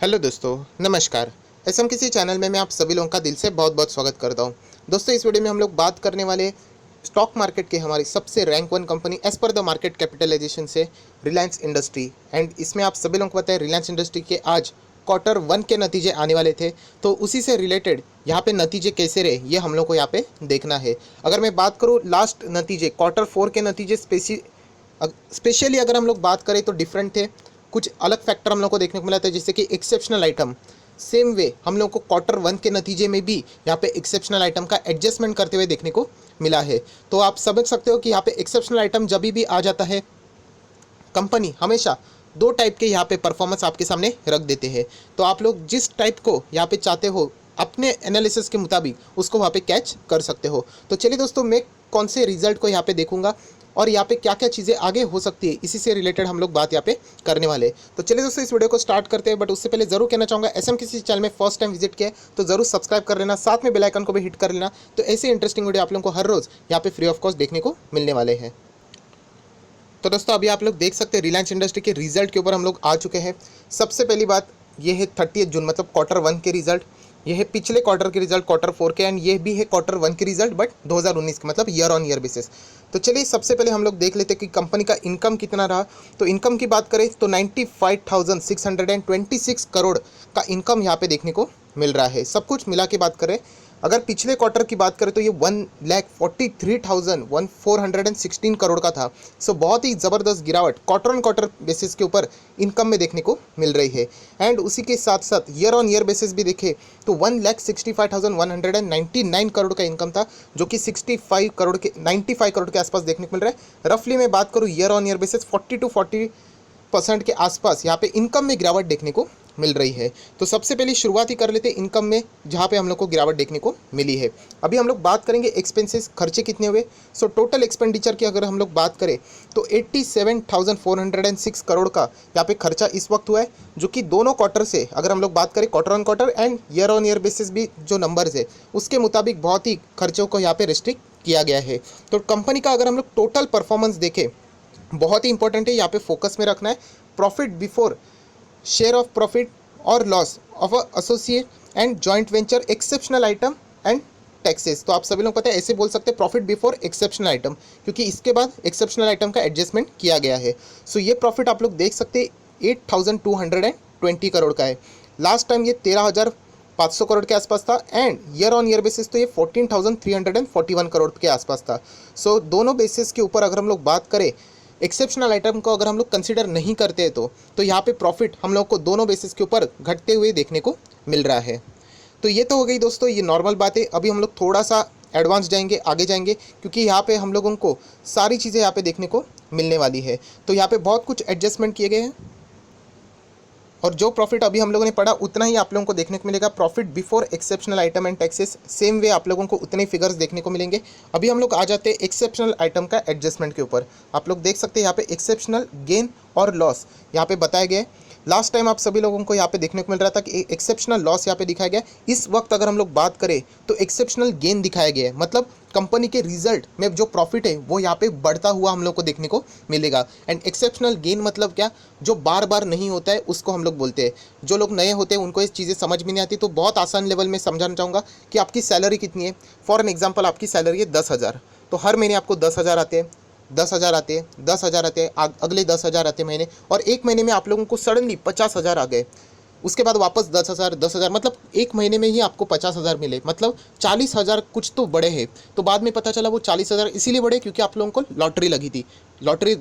Hello दोस्तों, नमस्कार। SM किसी चैनल में मैं आप सभी लोगों का दिल से बहुत बहुत स्वागत करता हूं। दोस्तों, इस वीडियो में हम लोग बात करने वाले स्टॉक मार्केट की हमारी सबसे rank one company as per the market capitalization से रिलायंस इंडस्ट्री। एंड इसमें आप सभी लोगों को पता है रिलायंस इंडस्ट्री के आज क्वार्टर वन के नतीजे आने वाले थे, तो उसी से रिलेटेड यहाँ पे नतीजे कैसे रहे ये हम लोग को यहाँ पे देखना है। अगर मैं बात करूँ लास्ट नतीजे क्वार्टर फोर के नतीजे स्पेशली अगर हम लोग बात करें तो डिफरेंट थे। कुछ अलग फैक्टर हम लोग को देखने को मिला था, जैसे कि एक्सेप्शनल आइटम। सेम वे हम लोग को क्वार्टर वन के नतीजे में भी यहाँ पे एक्सेप्शनल आइटम का एडजस्टमेंट करते हुए देखने को मिला है। तो आप समझ सकते हो कि यहाँ पे एक्सेप्शनल आइटम जब भी आ जाता है, कंपनी हमेशा दो टाइप के यहाँ पे परफॉर्मेंस आपके सामने रख देते हैं। तो आप लोग जिस टाइप को यहाँ पे चाहते हो अपने एनालिसिस के मुताबिक उसको वहाँ पे कैच कर सकते हो। तो चलिए दोस्तों, मैं कौन से रिजल्ट को यहाँ पे देखूंगा और यहाँ पे क्या क्या चीज़ें आगे हो सकती है, इसी से रिलेटेड हम लोग बात यहाँ पे करने वाले हैं। तो चलिए दोस्तों, इस वीडियो को स्टार्ट करते हैं। बट उससे पहले जरूर कहना चाहूँगा, एसएम किसी चैनल में फर्स्ट टाइम विजिट किया है तो जरूर सब्सक्राइब कर लेना, साथ में बेल आइकन को भी हिट कर लेना। तो ऐसे इंटरेस्टिंग वीडियो आप लोगों को हर रोज़ यहाँ पे फ्री ऑफ कॉस्ट देखने को मिलने वाले हैं। तो दोस्तों, अभी आप लोग देख सकते हैं रिलायंस इंडस्ट्री के रिजल्ट के ऊपर हम लोग आ चुके हैं। सबसे पहली बात ये है 30 जून मतलब क्वार्टर वन के रिजल्ट। ये है पिछले क्वार्टर के रिजल्ट क्वार्टर फोर के, एंड ये भी है क्वार्टर वन के रिजल्ट बट 2019 के, मतलब ईयर ऑन ईयर बेसिस। तो चलिए सबसे पहले हम लोग देख लेते हैं कि कंपनी का इनकम कितना रहा। तो इनकम की बात करें तो 95,626 करोड़ का इनकम यहाँ पे देखने को मिल रहा है। सब कुछ मिला के बात करें, अगर पिछले क्वार्टर की बात करें तो ये 1,43,416 करोड़ का था। सो बहुत ही ज़बरदस्त गिरावट क्वार्टर ऑन क्वार्टर बेसिस के ऊपर इनकम में देखने को मिल रही है। एंड उसी के साथ साथ ईयर ऑन ईयर बेसिस भी देखें तो 1,65,199 करोड़ का इनकम था, जो कि 95 करोड़ के आसपास देखने को मिल रहा है। रफली मैं बात करूँ year on year basis 40 to 40% के आसपास यहाँ पे इनकम में गिरावट देखने को मिल रही है। तो सबसे पहले शुरुआत ही कर लेते हैं इनकम में, जहाँ पे हम लोग को गिरावट देखने को मिली है। अभी हम लोग बात करेंगे एक्सपेंसेस, खर्चे कितने हुए। सो टोटल एक्सपेंडिचर की अगर हम लोग बात करें तो 87,406 करोड़ का यहाँ पे खर्चा इस वक्त हुआ है, जो कि दोनों क्वार्टर से अगर हम लोग बात करें quarter on quarter and year on year basis भी जो नंबर्स है उसके मुताबिक बहुत ही खर्चों को यहाँ पे रिस्ट्रिक्ट किया गया है। तो कंपनी का अगर हम लोग टोटल परफॉर्मेंस देखें, बहुत ही इंपॉर्टेंट है यहाँ पे फोकस में रखना है। Profit before share of profit और loss of associate and joint venture, exceptional item and taxes. तो आप सभी लोग पता है ऐसे बोल सकते हैं प्रॉफिट बिफोर एक्सेप्शनल आइटम, क्योंकि इसके बाद एक्सेप्शनल आइटम का एडजस्टमेंट किया गया है। सो ये प्रॉफिट आप लोग देख सकते हैं 8,220 करोड़ का है। लास्ट टाइम ये 13,500 करोड़ के आसपास था, and year on year basis तो ये 14,341 करोड़ के आसपास था। सो दोनों बेसिस के ऊपर अगर हम लोग बात करें, एक्सेप्शनल आइटम को अगर हम लोग कंसीडर नहीं करते तो यहाँ पे प्रॉफिट हम लोग को दोनों बेसिस के ऊपर घटते हुए देखने को मिल रहा है। तो ये तो हो गई दोस्तों, ये नॉर्मल बात है। अभी हम लोग थोड़ा सा एडवांस जाएंगे, आगे जाएंगे, क्योंकि यहाँ पे हम लोगों को सारी चीज़ें यहाँ पे देखने को मिलने वाली है। तो यहाँ पे बहुत कुछ एडजस्टमेंट किए गए हैं, और जो प्रॉफिट अभी हम लोगों ने पढ़ा उतना ही आप लोगों को देखने को मिलेगा। Profit before exceptional item and taxes same way आप लोगों को उतने फिगर्स देखने को मिलेंगे। अभी हम लोग आ जाते हैं एक्सेप्शनल आइटम का एडजस्टमेंट के ऊपर। आप लोग देख सकते हैं यहाँ पे एक्सेप्शनल गेन और लॉस यहाँ पे बताए गए। लास्ट टाइम आप सभी लोगों को यहाँ पे देखने को मिल रहा था कि एक्सेप्शनल लॉस यहाँ पे दिखाया गया। इस वक्त अगर हम लोग बात करें तो एक्सेप्शनल गेन दिखाया गया है, मतलब कंपनी के रिजल्ट में जो प्रॉफिट है वो यहाँ पे बढ़ता हुआ हम लोग को देखने को मिलेगा। एंड एक्सेप्शनल गेन मतलब क्या, जो बार बार नहीं होता है उसको हम लोग बोलते हैं। जो लोग नए होते हैं उनको ये चीज़ें समझ में नहीं आती, तो बहुत आसान लेवल में समझाना चाहूँगा कि आपकी सैलरी कितनी है। फॉर एन एग्जाम्पल, आपकी सैलरी है 10,000, तो हर महीने आपको 10,000 आते हैं, 10,000 आते हैं, 10,000 आते हैं, अगले 10,000 आते हैं महीने, और एक महीने में आप लोगों को सडनली 50,000 आ गए। उसके बाद वापस 10,000, मतलब एक महीने में ही आपको 50,000 मिले, मतलब 40,000 कुछ तो बढ़े हैं। तो बाद में पता चला वो 40,000 इसीलिए बढ़े क्योंकि आप लोगों को लॉटरी लगी थी। लॉटरी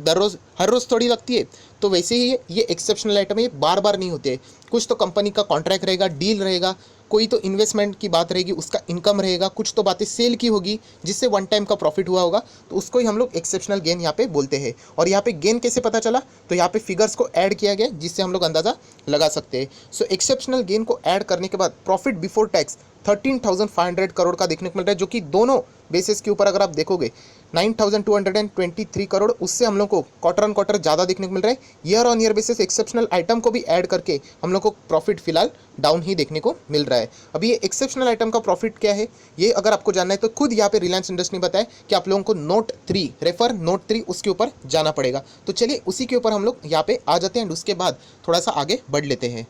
हर रोज़ थोड़ी लगती है। तो वैसे ही ये एक्सेप्शनल आइटम है, ये बार बार नहीं होते। कुछ तो कंपनी का कॉन्ट्रैक्ट रहेगा, डील रहेगा, कोई तो इन्वेस्टमेंट की बात रहेगी, उसका इनकम रहेगा, कुछ तो बातें सेल की होगी जिससे वन टाइम का प्रॉफिट हुआ होगा, तो उसको ही हम लोग एक्सेप्शनल गेन यहाँ पे बोलते हैं। और यहाँ पे गेन कैसे पता चला, तो यहाँ पे फिगर्स को ऐड किया गया जिससे हम लोग अंदाज़ा लगा सकते हैं। सो एक्सेप्शनल गेन को ऐड करने के बाद प्रॉफिट बिफोर टैक्स 13,500 करोड़ का देखने को मिल रहा है, जो कि दोनों बेसिस के ऊपर अगर आप देखोगे 9,223 करोड़, उससे हम लोग को क्वार्टर ऑन क्वार्टर ज़्यादा देखने को मिल रहा है। Year on year basis exceptional item को भी ऐड करके हम लोग को प्रॉफिट फिलहाल डाउन ही देखने को मिल रहा है। अभी ये एक्सेप्शनल आइटम का प्रॉफिट क्या है ये अगर आपको जानना है तो खुद यहाँ पे रिलायंस इंडस्ट्री ने बताया कि आप लोगों को नोट 3 उसके ऊपर जाना पड़ेगा। तो चलिए उसी के ऊपर हम लोग यहाँ पे आ जाते हैं, एंड उसके बाद थोड़ा सा आगे बढ़ लेते हैं।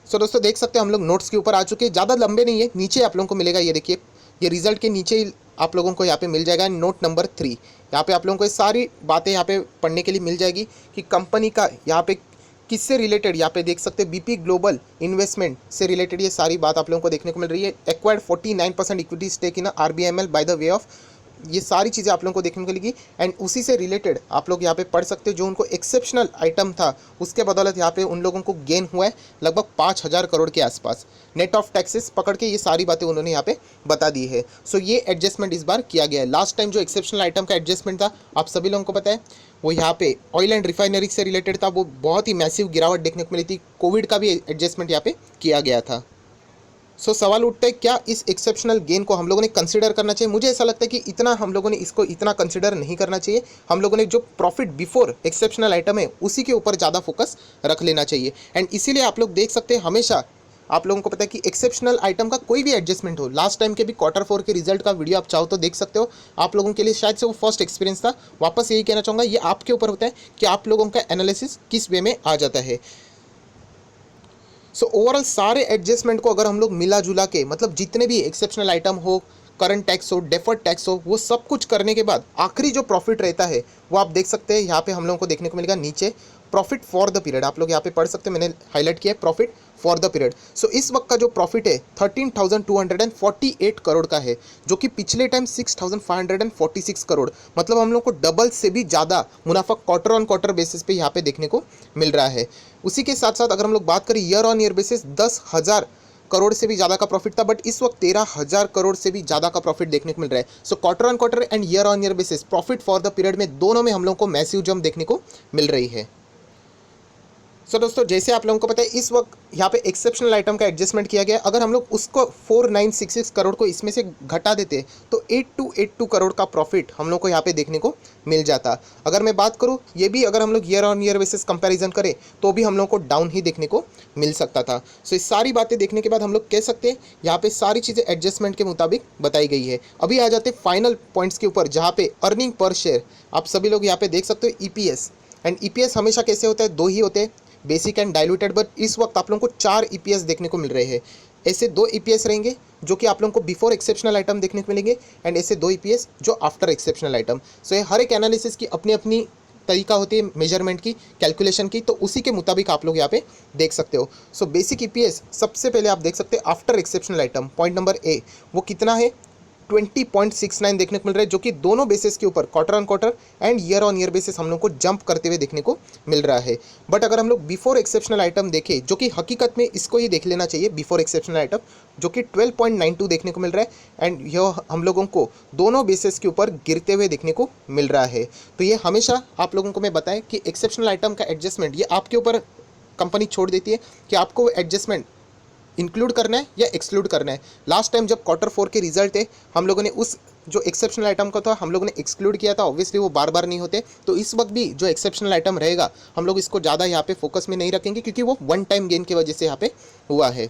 सो दोस्तों देख सकते हैं हम लोग नोट्स के ऊपर आ चुके हैं, ज़्यादा लंबे नहीं है, नीचे आप लोगों को मिलेगा, ये देखिए ये रिजल्ट के नीचे ही आप लोगों को यहाँ पे मिल जाएगा नोट नंबर 3। यहाँ पे आप लोगों को ये सारी बातें यहाँ पे पढ़ने के लिए मिल जाएगी कि कंपनी का यहाँ पे किससे रिलेटेड, यहाँ पे देख सकते हैं बीपी ग्लोबल इन्वेस्टमेंट से रिलेटेड ये सारी बात आप लोगों को देखने को मिल रही है। Acquired 49% equity stake in RBML by the way of, ये सारी चीज़ें आप लोगों को देखने को मिलेगी। एंड उसी से रिलेटेड आप लोग यहाँ पे पढ़ सकते हो जो उनको एक्सेप्शनल आइटम था उसके बदौलत यहाँ पे उन लोगों को गेन हुआ है लगभग 5,000 करोड़ के आसपास, नेट ऑफ टैक्सेस पकड़ के ये सारी बातें उन्होंने यहाँ पे बता दी है। सो ये एडजस्टमेंट इस बार किया गया है। लास्ट टाइम जो एक्सेप्शनल आइटम का एडजस्टमेंट था आप सभी लोगों को पता है, वो यहाँ पे ऑयल एंड रिफाइनरी से रिलेटेड था, वो बहुत ही मैसिव गिरावट देखने को मिली थी। कोविड का भी एडजस्टमेंट यहाँ पे किया गया था। सो सवाल उठता है क्या इस एक्सेप्शनल गेन को हम लोगों ने कंसिडर करना चाहिए। मुझे ऐसा लगता है कि इतना हम लोगों ने इसको इतना कंसिडर नहीं करना चाहिए। हम लोगों ने जो प्रॉफिट बिफोर एक्सेप्शनल आइटम है उसी के ऊपर ज़्यादा फोकस रख लेना चाहिए। एंड इसीलिए आप लोग देख सकते हैं हमेशा आप लोगों को पता है कि एक्सेप्शनल आइटम का कोई भी एडजस्टमेंट हो, लास्ट टाइम के भी Q4 के रिजल्ट का वीडियो आप चाहो तो देख सकते हो। आप लोगों के लिए शायद से वो फर्स्ट एक्सपीरियंस था। वापस यही कहना चाहूँगा, ये आपके ऊपर होता है कि आप लोगों का एनालिसिस किस वे में आ जाता है। सो ओवरऑल सारे एडजस्टमेंट को अगर हम लोग मिला जुला के, मतलब जितने भी एक्सेप्शनल आइटम हो, करंट टैक्स हो, डेफर्ड टैक्स हो, वो सब कुछ करने के बाद आखिरी जो प्रॉफिट रहता है वो आप देख सकते हैं यहाँ पे हम लोगों को देखने को मिलेगा नीचे प्रॉफिट फॉर द पीरियड। आप लोग यहाँ पे पढ़ सकते हैं, मैंने हाईलाइट किया है प्रॉफिट फॉर द पीरियड। सो इस वक्त का जो प्रॉफिट है 13,248 करोड़ का है, जो कि पिछले टाइम 6,546 करोड़, मतलब हम लोग को डबल से भी ज़्यादा मुनाफा क्वार्टर ऑन क्वार्टर बेसिस पे यहाँ पे देखने को मिल रहा है। उसी के साथ साथ अगर हम लोग बात करें year on year basis 10,000 crore से भी ज़्यादा का प्रॉफिट था, बट इस वक्त 13,000 करोड़ से भी ज़्यादा का प्रॉफिट देखने को मिल रहा है। So quarter on quarter and year on year basis profit for the period में दोनों में हम लोग को मैसिव जंप देखने को मिल रही है। सो दोस्तों जैसे आप लोगों को पता है इस वक्त यहाँ पे एक्सेप्शनल आइटम का एडजस्टमेंट किया गया। अगर हम लोग उसको 4,966 करोड़ को इसमें से घटा देते तो 8,282 करोड़ का प्रॉफिट हम लोग को यहाँ पे देखने को मिल जाता। अगर मैं बात करूँ ये भी अगर हम लोग year on year basis comparison करें तो भी हम लोग को डाउन ही देखने को मिल सकता था। सो इस सारी बातें देखने के बाद हम लोग कह सकते हैं यहाँ पे सारी चीज़ें एडजस्टमेंट के मुताबिक बताई गई है। अभी आ जाते फाइनल पॉइंट्स के ऊपर जहाँ पे अर्निंग पर शेयर आप सभी लोग यहाँ पे देख सकते हो EPS। एंड EPS हमेशा कैसे होता है, दो ही होते हैं, बेसिक एंड डाइल्यूटेड, बट इस वक्त आप लोगों को 4 EPS देखने को मिल रहे हैं। ऐसे 2 EPS रहेंगे जो कि आप लोगों को बिफोर एक्सेप्शनल आइटम देखने को मिलेंगे एंड ऐसे 2 EPS जो आफ्टर एक्सेप्शनल आइटम। सो ये हर एक एनालिसिस की अपनी अपनी तरीका होती है मेजरमेंट की, कैलकुलेशन की, तो उसी के मुताबिक आप लोग यहाँ पे देख सकते हो। सो बेसिक EPS सबसे पहले आप देख सकते हैं after exceptional item, point number A, वो कितना है 20.69 देखने को मिल रहा है, जो कि दोनों बेसिस के ऊपर quarter on quarter and year on year basis हम लोग को जंप करते हुए देखने को मिल रहा है। बट अगर हम लोग बिफोर एक्सेप्शनल आइटम देखें, जो कि हकीकत में इसको ही देख लेना चाहिए बिफोर एक्सेप्शनल आइटम, जो कि 12.92 देखने को मिल रहा है एंड यह हम लोगों को दोनों बेसिस के ऊपर गिरते हुए देखने को मिल रहा है। तो ये हमेशा आप लोगों को मैं बताएं कि एक्सेप्शनल आइटम का एडजस्टमेंट ये आपके ऊपर कंपनी छोड़ देती है कि आपको एडजस्टमेंट इंक्लूड करना है या एक्सक्लूड करना है। लास्ट टाइम जब Q4 के रिजल्ट थे हम लोगों ने उस जो एक्सेप्शनल आइटम का था हम लोगों ने एक्सक्लूड किया था। ऑब्वियसली वो बार बार नहीं होते, तो इस वक्त भी जो एक्सेप्शनल आइटम रहेगा हम लोग इसको ज़्यादा यहाँ पे फोकस में नहीं रखेंगे क्योंकि वो वन टाइम गेन की वजह से यहाँ पे हुआ है।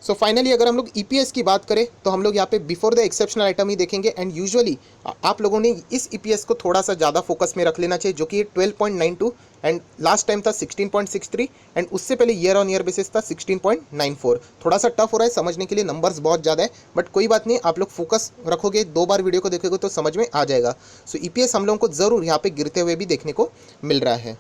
सो फाइनली अगर हम लोग EPS की बात करें तो हम लोग यहाँ पे बिफोर द एक्सेप्शनल आइटम ही देखेंगे एंड यूजुअली आप लोगों ने इस EPS को थोड़ा सा ज़्यादा फोकस में रख लेना चाहिए, जो कि 12.92 एंड लास्ट टाइम था 16.63 एंड उससे पहले ईयर ऑन ईयर बेसिस था 16.94। थोड़ा सा टफ हो रहा है समझने के लिए, नंबर्स बहुत ज़्यादा है, बट कोई बात नहीं, आप लोग फोकस रखोगे, 2 बार वीडियो को देखोगे तो समझ में आ जाएगा। सो EPS हम लोगों को ज़रूर यहाँ पे गिरते हुए भी देखने को मिल रहा है।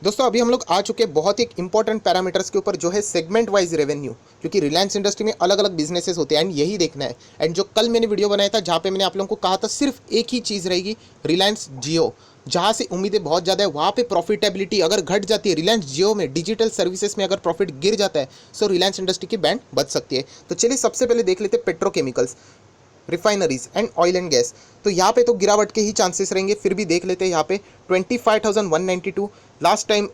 दोस्तों अभी हम लोग आ चुके बहुत ही इंपॉर्टेंट पैरामीटर्स के ऊपर, जो है सेगमेंट वाइज रेवेन्यू, क्योंकि रिलायंस इंडस्ट्री में अलग अलग बिजनेसेस होते हैं एंड यही देखना है। एंड जो कल मैंने वीडियो बनाया था जहाँ पे मैंने आप लोगों को कहा था सिर्फ एक ही चीज़ रहेगी, रिलायंस जियो, जहाँ से उम्मीदें बहुत ज़्यादा है वहाँ पे प्रॉफिटेबिलिटी अगर घट जाती है, रिलायंस जियो में डिजिटल सर्विसेज में अगर प्रॉफिट गिर जाता है सो रिलायंस इंडस्ट्री की बैंड बच सकती है। तो चलिए सबसे पहले देख लेते हैं petrochemicals, refineries and oil and gas. तो यहाँ पे तो गिरावट के ही चांसेस रहेंगे, फिर भी देख लेते हैं यहाँ पे 25,192 last time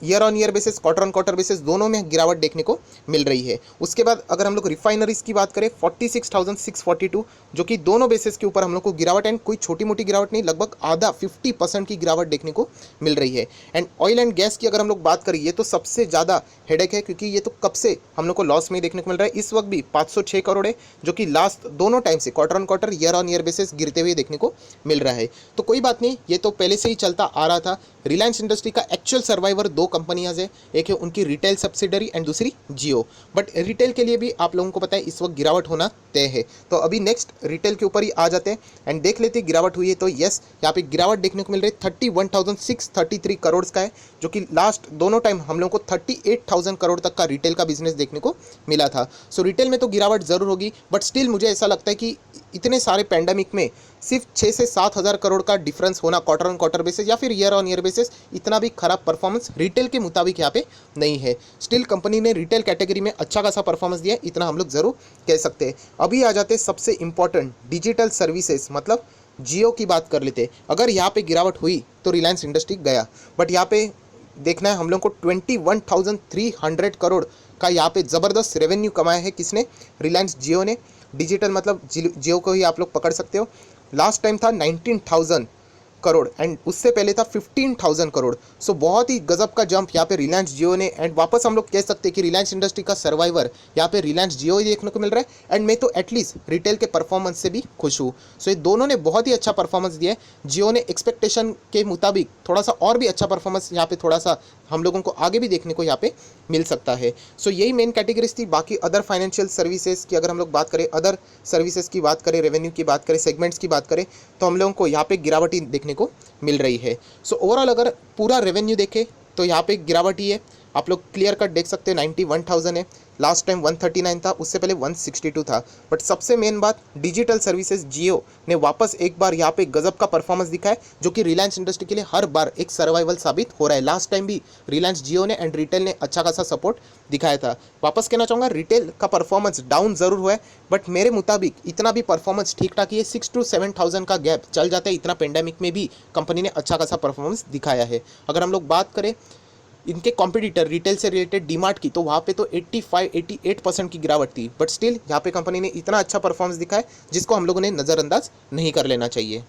year on year basis, quarter on quarter basis दोनों में गिरावट देखने को मिल रही है। उसके बाद अगर हम लोग रिफाइनरीज की बात करें 46,642, जो कि दोनों बेसिस के ऊपर हम लोग को गिरावट एंड कोई छोटी मोटी गिरावट नहीं, लगभग आधा 50% की गिरावट देखने को मिल रही है। एंड ऑयल एंड गैस की अगर हम लोग बात करें ये तो सबसे ज़्यादा हेडेक है, क्योंकि ये तो कब से हम लोग को लॉस में देखने को मिल रहा है। इस वक्त भी 506 करोड़ है, जो कि लास्ट दोनों टाइम से quarter on quarter year on year basis गिरते हुए देखने को मिल रहा है। तो कोई बात नहीं, ये तो पहले से ही चलता आ रहा था। रिलायंस इंडस्ट्री का एक्चुअल सर्वाइवर 2 कंपनियाँ है, एक है उनकी रिटेल सब्सिडरी एंड दूसरी जियो। बट रिटेल के लिए भी आप लोगों को पता है इस वक्त गिरावट होना तय है। तो अभी नेक्स्ट रिटेल के ऊपर ही आ जाते हैं एंड देख लेते हैं गिरावट हुई है तो यस, यहाँ पे गिरावट देखने को मिल रही है 31,633 करोड़ का है, जो कि लास्ट दोनों टाइम हम लोग को 38,000 करोड़ तक का रिटेल का बिजनेस देखने को मिला था। सो रिटेल में तो गिरावट ज़रूर होगी, बट स्टिल मुझे ऐसा लगता है कि इतने सारे पैंडमिक में सिर्फ 6 से 7 हज़ार करोड़ का डिफरेंस होना क्वार्टर ऑन क्वार्टर बेसिस या फिर ईयर ऑन ईयर बेसिस, इतना भी खराब परफॉर्मेंस रिटेल के मुताबिक यहाँ पे नहीं है। स्टिल कंपनी ने रिटेल कैटेगरी में अच्छा खासा परफॉर्मेंस दिया है, इतना हम लोग ज़रूर कह सकते हैं। अभी आ जाते हैं सबसे इंपॉर्टेंट डिजिटल सर्विसेज मतलब जियो की बात कर लेते हैं। अगर यहाँ पे गिरावट हुई तो रिलायंस इंडस्ट्री गया, बट यहाँ पे देखना है हम लोग को 21,300 करोड़ का यहाँ पे ज़बरदस्त रेवेन्यू कमाया है किसने, रिलायंस जियो ने। डिजिटल मतलब जियो को ही आप लोग पकड़ सकते हो। लास्ट टाइम था 19,000 करोड़ एंड उससे पहले था 15,000 करोड़। सो बहुत ही गजब का जंप यहाँ पे रिलायंस जियो ने, एंड वापस हम लोग कह सकते हैं कि रिलायंस इंडस्ट्री का सर्वाइवर यहाँ पे रिलायंस जियो ही देखने को मिल रहा है। एंड मैं तो एटलीस्ट रिटेल के परफॉर्मेंस से भी खुश हूँ। सो ये दोनों ने बहुत ही अच्छा परफॉर्मेंस दिया है। जियो ने एक्सपेक्टेशन के मुताबिक थोड़ा सा और भी अच्छा परफॉर्मेंस यहाँ पे थोड़ा सा हम लोगों को आगे भी देखने को यहाँ पे मिल सकता है। सो यही मेन कैटेगरीज थी। बाकी अदर फाइनेंशियल सर्विसेज की अगर हम लोग बात करें, अदर सर्विसेज की बात करें, रेवेन्यू की बात करें, सेगमेंट्स की बात करें, तो हम लोगों को यहाँ पे गिरावट ही देखने को मिल रही है। सो ओवरऑल अगर पूरा रेवेन्यू देखें तो यहाँ पे गिरावट ही है। आप लोग क्लियर कट देख सकते हैं 91,000 है, लास्ट टाइम 139 था, उससे पहले 162 था। बट सबसे मेन बात डिजिटल सर्विसेज जियो ने वापस एक बार यहाँ पे गजब का परफॉर्मेंस दिखा है, जो कि रिलायंस इंडस्ट्री के लिए हर बार एक सर्वाइवल साबित हो रहा है। लास्ट टाइम भी रिलायंस जियो ने एंड रिटेल ने अच्छा खासा सपोर्ट दिखाया था। वापस कहना चाहूँगा रिटेल का परफॉर्मेंस डाउन ज़रूर हुआ है, बट मेरे मुताबिक इतना भी परफॉर्मेंस ठीक ठाक ही है। 6 to 7,000 का गैप चल जाता है, इतना पेंडेमिक में भी कंपनी ने अच्छा खासा परफॉर्मेंस दिखाया है। अगर हम लोग बात करें इनके कॉम्पिटिटर रिटेल से रिलेटेड डीमार्ट की, तो वहाँ पे तो 85-88% की गिरावट थी, बट स्टिल यहाँ पे कंपनी ने इतना अच्छा परफॉर्मेंस दिखा है जिसको हम लोगों ने नज़रअंदाज नहीं कर लेना चाहिए।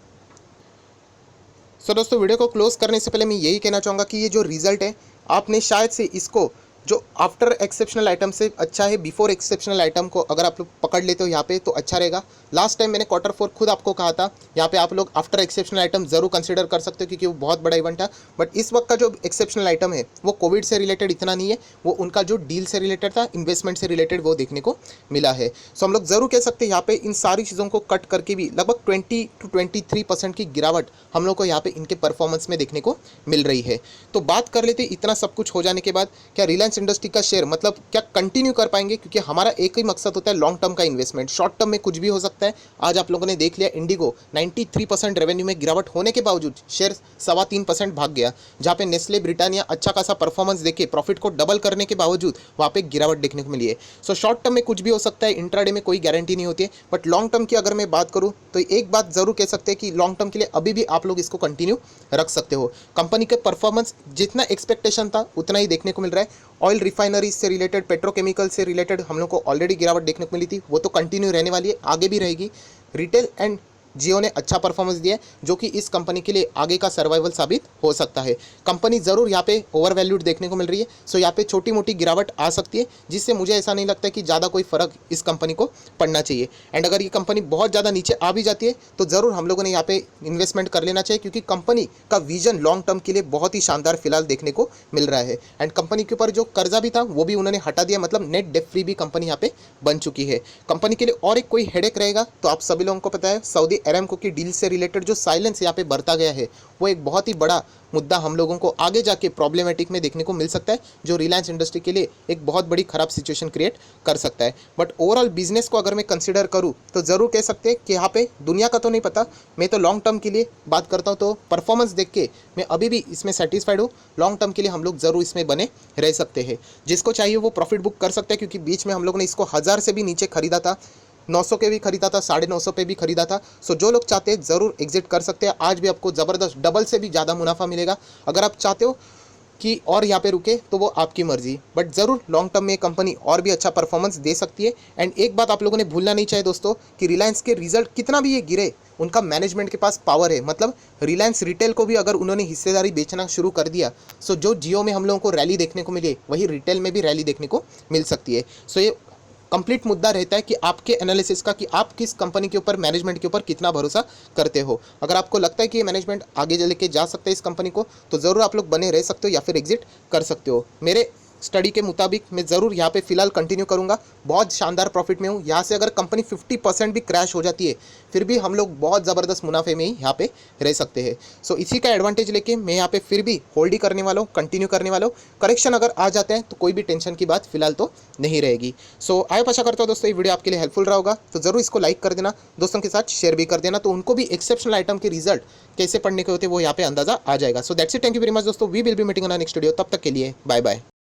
सो दोस्तों, वीडियो को क्लोज करने से पहले मैं यही कहना चाहूँगा कि ये जो रिजल्ट है आपने शायद से इसको जो आफ्टर एक्सेप्शनल आइटम से अच्छा है, बिफोर एक्सेप्शनल आइटम को अगर आप लोग पकड़ लेते हो यहाँ पे तो अच्छा रहेगा। लास्ट टाइम मैंने Q4 खुद आपको कहा था यहाँ पे आप लोग आफ्टर एक्सेप्शनल आइटम ज़रूर कंसीडर कर सकते हो, क्योंकि वो बहुत बड़ा इवेंट था। बट इस वक्त का जो एक्सेप्शनल आइटम है वो कोविड से रिलेटेड इतना नहीं है, वो उनका जो डील से रिलेटेड था, इन्वेस्टमेंट से रिलेटेड, वो देखने को मिला है। सो हम लोग ज़रूर कह सकते हैं यहाँ पे इन सारी चीज़ों को कट करके भी लगभग 20 to 23% की गिरावट हम लोग को यहाँ पे इनके परफॉर्मेंस में देखने को मिल रही है। तो बात कर लेते इतना सब कुछ हो जाने के बाद, क्या रिलायंस इंडस्ट्री का शेयर मतलब क्या कंटिन्यू कर पाएंगे, क्योंकि हमारा एक ही मकसद होता है लॉन्ग टर्म का इन्वेस्टमेंट। शॉर्ट टर्म में कुछ भी हो सकता है। आज आप लोगों ने देख लिया इंडिगो 93% रेवेन्यू में गिरावट होने के बावजूद शेयर 3.25% भाग गया, जहाँ पे नेस्ले ब्रिटानिया अच्छा खासा परफॉर्मेंस देखे प्रॉफिट को डबल करने के बावजूद वहाँ पे गिरावट देखने को मिली है। सो शॉर्ट टर्म में कुछ भी हो सकता है, इंट्राडे में कोई गारंटी नहीं होती है। बट लॉन्ग टर्म की अगर मैं बात करूँ तो एक बात जरूर कह सकते हैं कि लॉन्ग टर्म के लिए अभी भी आप लोग इसको कंटिन्यू रख सकते हो। कंपनी के परफॉर्मेंस जितना एक्सपेक्टेशन था उतना ही देखने को मिल रहा है। ऑयल रिफाइनरी से रिलेटेड, पेट्रोकेमिकल से रिलेटेड हम लोग को ऑलरेडी गिरावट देखने को मिली थी, वो तो कंटिन्यू रहने वाली है, आगे भी रहेगी। रिटेल एंड जियो ने अच्छा परफॉर्मेंस दिया है, जो कि इस कंपनी के लिए आगे का सर्वाइवल साबित हो सकता है। कंपनी ज़रूर यहाँ पे ओवर वैल्यूड देखने को मिल रही है। सो यहाँ पे छोटी मोटी गिरावट आ सकती है, जिससे मुझे ऐसा नहीं लगता कि ज़्यादा कोई फ़र्क इस कंपनी को पड़ना चाहिए। एंड अगर ये कंपनी बहुत ज़्यादा नीचे आ भी जाती है तो ज़रूर हम लोगों ने यहाँ पे इन्वेस्टमेंट कर लेना चाहिए, क्योंकि कंपनी का विजन लॉन्ग टर्म के लिए बहुत ही शानदार फिलहाल देखने को मिल रहा है। एंड कंपनी के ऊपर जो कर्जा भी था वो भी उन्होंने हटा दिया, मतलब नेट डेट फ्री भी कंपनी यहाँ पे बन चुकी है। कंपनी के लिए और एक कोई हेडेक रहेगा तो आप सभी लोगों को पता है, सऊदी अरामको की डील से रिलेटेड जो साइलेंस यहाँ पे बरता गया है, वो एक बहुत ही बड़ा मुद्दा हम लोगों को आगे जाके प्रॉब्लमेटिक में देखने को मिल सकता है, जो रिलायंस इंडस्ट्री के लिए एक बहुत बड़ी खराब सिचुएशन क्रिएट कर सकता है। बट ओवरऑल बिजनेस को अगर मैं कंसीडर करूँ तो ज़रूर कह सकते हैं कि यहाँ पे दुनिया का तो नहीं पता, मैं तो लॉन्ग टर्म के लिए बात करता हूँ, तो परफॉर्मेंस देख के मैं अभी भी इसमें सेटिस्फाइड हूँ। लॉन्ग टर्म के लिए हम लोग ज़रूर इसमें बने रह सकते हैं। जिसको चाहिए वो प्रॉफिट बुक कर सकते हैं, क्योंकि बीच में हम लोगों ने इसको 1000 से भी नीचे खरीदा था, 900 के भी खरीदा था, 950 पे भी खरीदा था। सो जो लोग चाहते हैं ज़रूर एग्जिट कर सकते हैं। आज भी आपको ज़बरदस्त डबल से भी ज़्यादा मुनाफा मिलेगा। अगर आप चाहते हो कि और यहाँ पे रुके तो वो आपकी मर्जी, बट ज़रूर लॉन्ग टर्म में कंपनी और भी अच्छा परफॉर्मेंस दे सकती है। एंड एक बात आप लोगों ने भूलना नहीं चाहिए दोस्तों, कि रिलायंस के रिजल्ट कितना भी ये गिरे, उनका मैनेजमेंट के पास पावर है। मतलब रिलायंस रिटेल को भी अगर उन्होंने हिस्सेदारी बेचना शुरू कर दिया, सो जो जियो में हम लोगों को रैली देखने को मिली वही रिटेल में भी रैली देखने को मिल सकती है। सो ये कंप्लीट मुद्दा रहता है कि आपके एनालिसिस का, कि आप किस कंपनी के ऊपर, मैनेजमेंट के ऊपर कितना भरोसा करते हो। अगर आपको लगता है कि ये मैनेजमेंट आगे लेके जा सकते हैं इस कंपनी को, तो ज़रूर आप लोग बने रह सकते हो या फिर एग्जिट कर सकते हो। मेरे स्टडी के मुताबिक मैं ज़रूर यहाँ पे फिलहाल कंटिन्यू करूँगा। बहुत शानदार प्रॉफिट में हूँ यहाँ से। अगर कंपनी 50% भी क्रैश हो जाती है, फिर भी हम लोग बहुत ज़बरदस्त मुनाफे में ही यहाँ पे रह सकते हैं। सो इसी का एडवांटेज लेके मैं यहाँ पे फिर भी होल्ड ही करने वाला हूँ, कंटिन्यू करने वाला हूँ। करेक्शन अगर आ जाते हैं तो कोई भी टेंशन की बात फिलहाल तो नहीं रहेगी। सो आई आशा करता हूँ दोस्तों ये वीडियो आपके लिए हेल्पफुल रहा होगा, तो ज़रूर इसको लाइक कर देना, दोस्तों के साथ शेयर भी कर देना, तो उनको भी एक्सेप्शनल आइटम के रिजल्ट कैसे पढ़ने के होते हैं वो यहाँ पे अंदाजा आ जाएगा। So that's it, thank you very much दोस्तों, we will be meeting on next video. तब तक के लिए बाय बाय।